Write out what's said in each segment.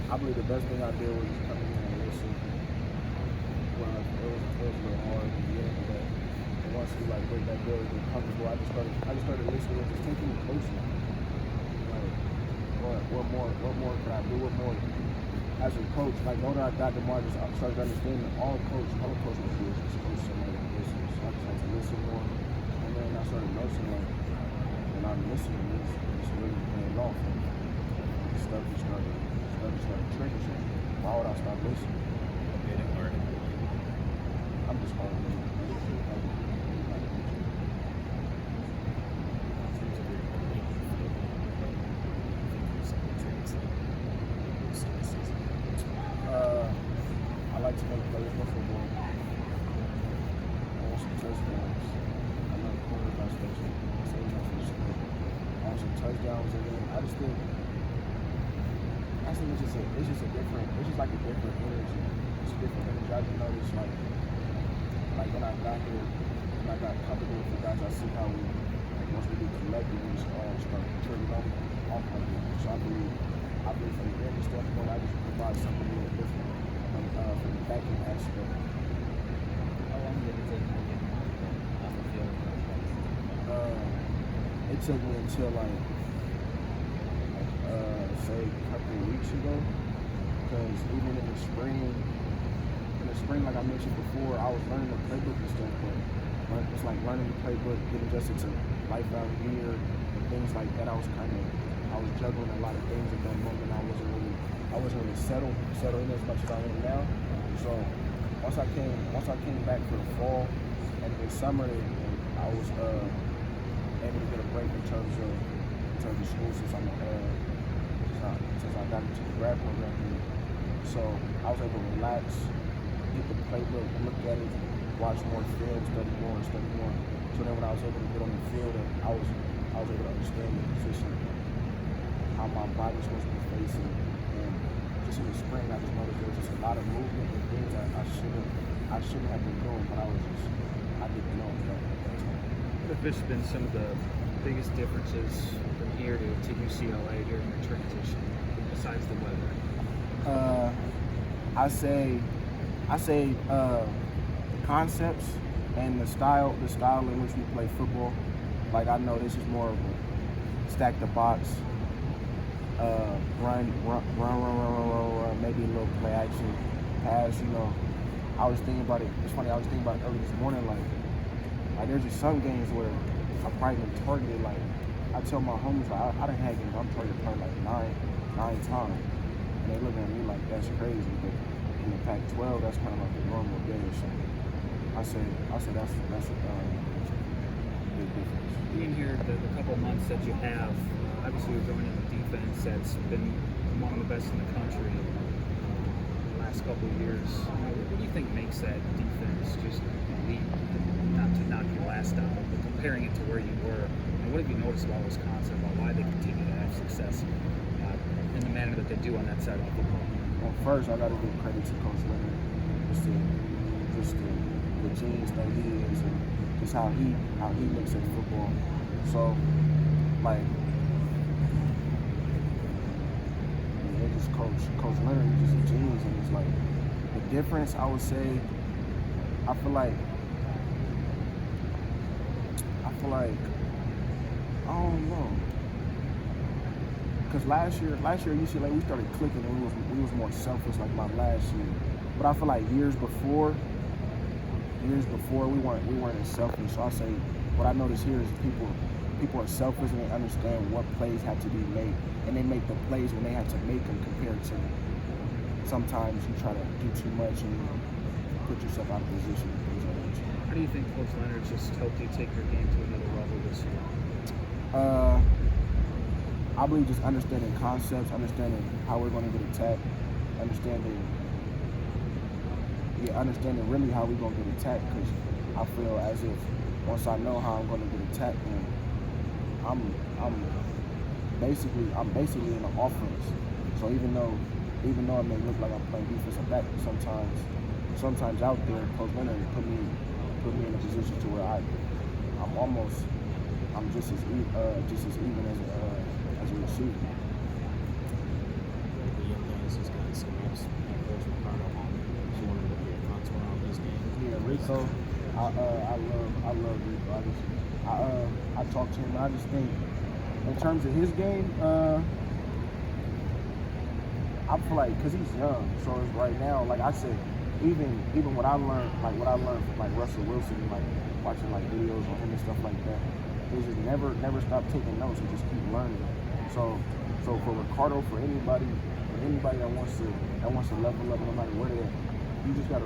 I believe the best thing I did was just coming in and listen. Well, it was a little hard in the beginning, but once you like break that barrier, get comfortable, I just started listening and just taking it closer. Like, what more could I do? What more? As a coach, like the older I got, the more I started understanding that all coach would do is just coach somebody and listen. So I just had to listen more, and then I started noticing like when I'm listening, it's really paying off. Stuff just started triggering. Why would I stop listening? I'm just hard. I like to make plays for football. I want some touchdowns. I know quarterbacks especially. So you know for sure. I want some touchdowns, and then I just think it's just like a different energy. It's a different energy. I just noticed like when I got here, when I got comfortable with the guys, I see how once we get collected, we just all start turning off of it. So I believe from the energy standpoint, I just provide something a little different from the backing aspect. How long did it take you to get on the field? It took me until say a couple of weeks ago, because even in the spring, like I mentioned before, I was learning the playbook and stuff, but it's like learning the playbook, getting adjusted to life out here, and things like that. I was juggling a lot of things at that moment. I wasn't really settled in as much as I am now. So once I came back for the fall and the summer, and I was able to get a break in terms of school since I got into the grad program here. So I was able to relax, get the playbook, look at it, watch more film, study more. So then when I was able to get on the field, and I was able to understand the position, how my body's supposed to be facing. And just in the spring, I just noticed there was just a lot of movement and things that I shouldn't have been doing, but I didn't know that. What have just been some of the biggest differences from here to UCLA during your transition, besides the weather? I say the concepts and the style in which we play football. Like I know this is more of a stack the box, run, maybe a little play action, pass. You know, I was thinking about it. It's funny. I was thinking about it early this morning. Like there's just some games where I've probably been targeted. Like I tell my homies, like I done had games I'm targeted probably like nine times, and they look at me like that's crazy. But in the Pac-12, that's kind of like a normal day. So I say that's a big difference. Being here the couple of months that you have, obviously you're going in a defense that's been among the best in the country the last couple of years. What do you think makes that defense just elite? Not to knock your last out, but comparing it to where you were, what have you noticed about Wisconsin, about why they continue to have success in the manner that they do on that side of the football? Well, first I got to give credit to Coach Leonard, just the genius that he is, and just how he looks at football. So, like, it's just Coach Leonard, he's just a genius, and it's like the difference. I would say, I feel like I don't know. Because last year at UCLA we started clicking and we was more selfish like my last year. But I feel like years before we weren't as selfish. So I say what I notice here is people are selfish and they understand what plays have to be made, and they make the plays when they have to make them, compared to sometimes you try to do too much and put yourself out of position and things like that. How do you think Coach Leonard just helped you take your game to another level this year? I believe just understanding concepts, understanding how we're going to get attacked, understanding really how we're going to get attacked. Because I feel as if once I know how I'm going to get attacked, then I'm basically in the offense. So even though it may look like I'm playing defensive back, sometimes out there, Coach Leonard put me in a position to where I'm just as even as a receiver. The young guys just got So I love Rico. I talk to him. I just think in terms of his game, I feel like because he's young, so it's right now, like I said, even what I learned from like Russell Wilson, like watching like videos on him and stuff like that, is just never stop taking notes and just keep learning. So for Ricardo, for anybody that wants to level up, no matter where they're at, you just gotta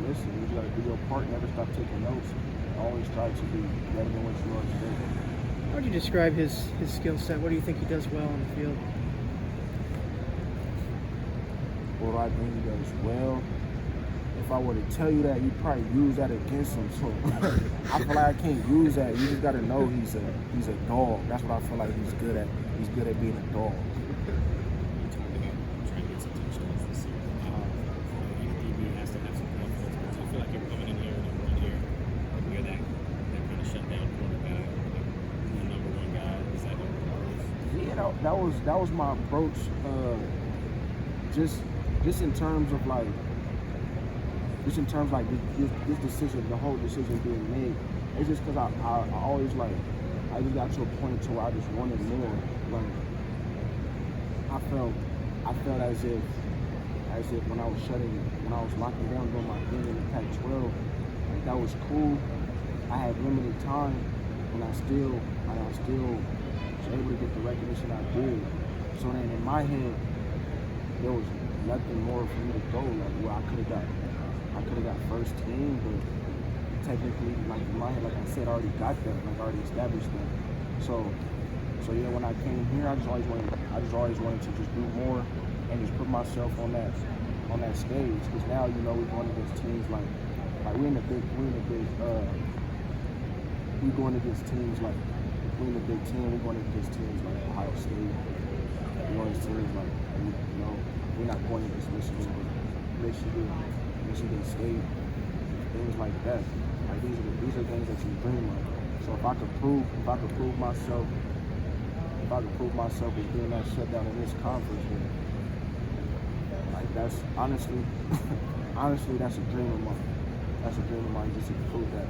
listen. You just gotta do your part. Never stop taking notes. Always try to be better than what you are today. How would you describe his skill set? What do you think he does well on the field? What do I think he does well? If I were to tell you that, you'd probably use that against him. So I feel like I can't use that. You just gotta know he's a dog. That's what I feel like he's good at. He's good at being a dog. That was my approach. Just in terms of like this decision, the whole decision being made. It's just because I always I just got to a point to where I just wanted more. Like I felt as if when I was locking down doing my thing in the Pac-12, like that was cool. I had limited time, and I still was able to get the recognition I did. So then in my head, there was nothing more for me to go. Like where I could have got first team, but technically, like in my head, like I said, I already got that. Like I already established that. So yeah, when I came here, I just always wanted to just do more and just put myself on that stage. Because now we're going against teams like we're in the Big Ten. We're going against teams like Ohio State. We're going against teams like we're not going against Michigan, but Michigan State, things like that. Like these are things that you dream of. So if I could prove myself as being that shutdown in this conference, then like that's honestly that's a dream of mine. That's a dream of mine, just to prove that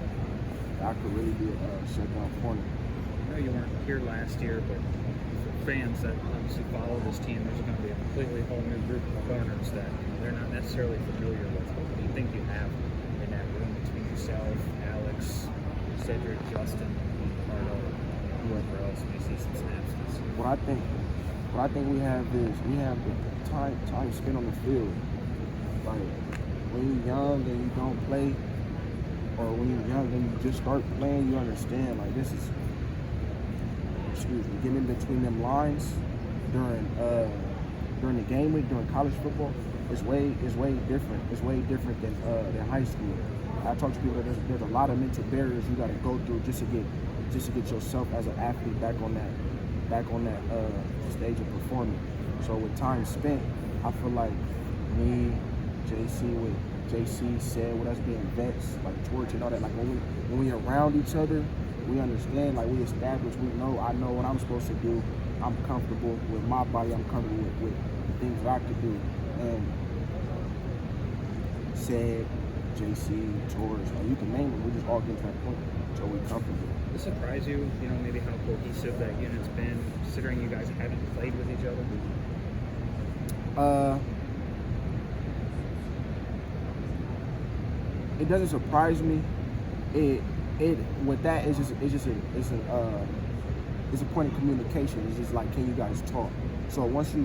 I could really be a shutdown corner. I know you weren't here last year, but for fans that obviously follow this team, there's going to be a completely whole new group of corners that they're not necessarily familiar with. What do you think you have in that room between yourself, Alex, Cedric, Justin, Ricardo, whoever else may see some snaps this year? What I think we have is the time spent on the field. Like when you're young and you don't play, or when you're young and you just start playing, you understand like this is, getting in between them lines during the game week, during college football, is way different. It's way different than high school. I talk to people that there's a lot of mental barriers you got to go through just to get yourself as an athlete back on that stage of performing. So with time spent, I feel like me, JC said with us being vets, like Torch and all that, like when we around each other, we understand, like we establish, I know what I'm supposed to do. I'm comfortable with my body, I'm comfortable with the things that I could do. And said, JC, Torch, like you can name it, we just all get to that point so we're comfortable. Does it surprise you, maybe how cohesive that unit's been, considering you guys haven't played with each other? It doesn't surprise me. With that, it's a point of communication. It's just like, can you guys talk? So once you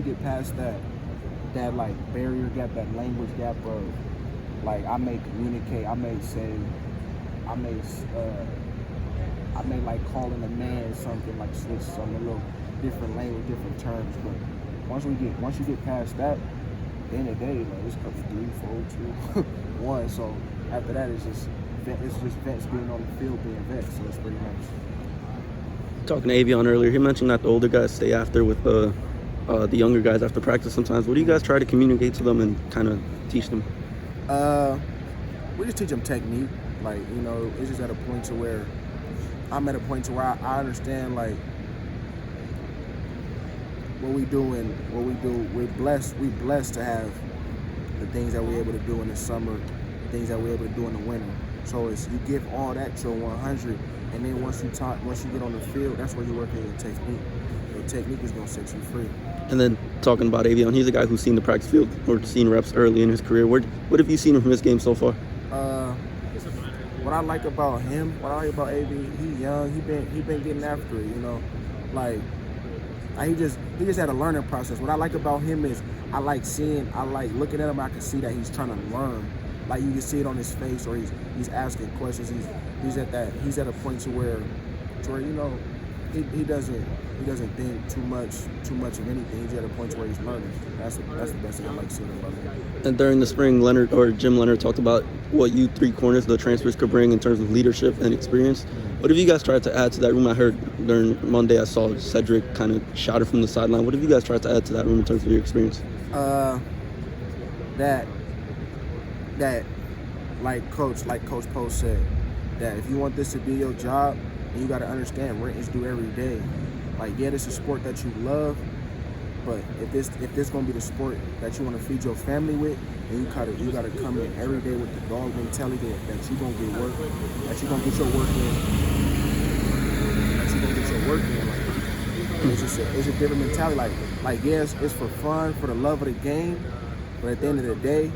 get past that like barrier gap, that language gap of like I may communicate, I may like calling a man something, like switch some a little different language, different terms. But once you get past that, at the end of the day, like it's couple 3, 4, 2, 1. So after that, it's just vets being on the field, being vets. So it's pretty nice. Talking to Avion earlier, he mentioned that the older guys stay after with the younger guys after practice sometimes. What do you guys try to communicate to them and kind of teach them? We just teach them technique. Like, it's just at a point to where I'm at a point to where I understand like what we do. We're blessed to have the things that we're able to do in the summer things that we're able to do in the winter. So it's you give all that to 100, and then once you get on the field, that's where you work on your technique. Your technique is gonna set you free. And then talking about Avion, he's a guy who's seen the practice field or seen reps early in his career. What have you seen from his game so far? What I like about him, what I like about AV, he young, he been getting after it, you know, like he just had a learning process. What I like about him is I like looking at him. I can see that he's trying to learn. Like you can see it on his face, or he's asking questions. He's at a point to where you know he doesn't think too much of anything. He's at a point where he's learning. That's the best thing I like seeing about him. And during the spring, Jim Leonard talked about what you three corners, the transfers, could bring in terms of leadership and experience. What have you guys tried to add to that room? I heard during Monday I saw Cedric kind of shouted from the sideline. What have you guys tried to add to that room in terms of your experience? That like Coach Post said, that if you want this to be your job, and you got to understand rent is due every day. Like, yeah, this is a sport that you love, but if this gonna be the sport that you want to feed your family with, then you gotta come in every day with the dog mentality that you gonna get work, that you gonna get your work in, Like, it's a different mentality. Like yes, it's for fun, for the love of the game, but at the end of the day,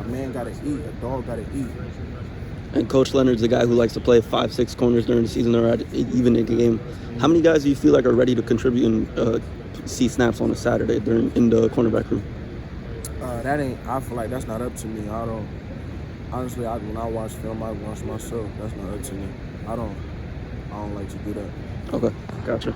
a man gotta eat, a dog gotta eat. And Coach Leonard's a guy who likes to play 5-6 corners during the season or even in the game. How many guys do you feel like are ready to contribute and see snaps on a Saturday in the cornerback room? I feel like that's not up to me. I don't. Honestly, when I watch film, I watch myself. That's not up to me. I don't like to do that. Okay, gotcha.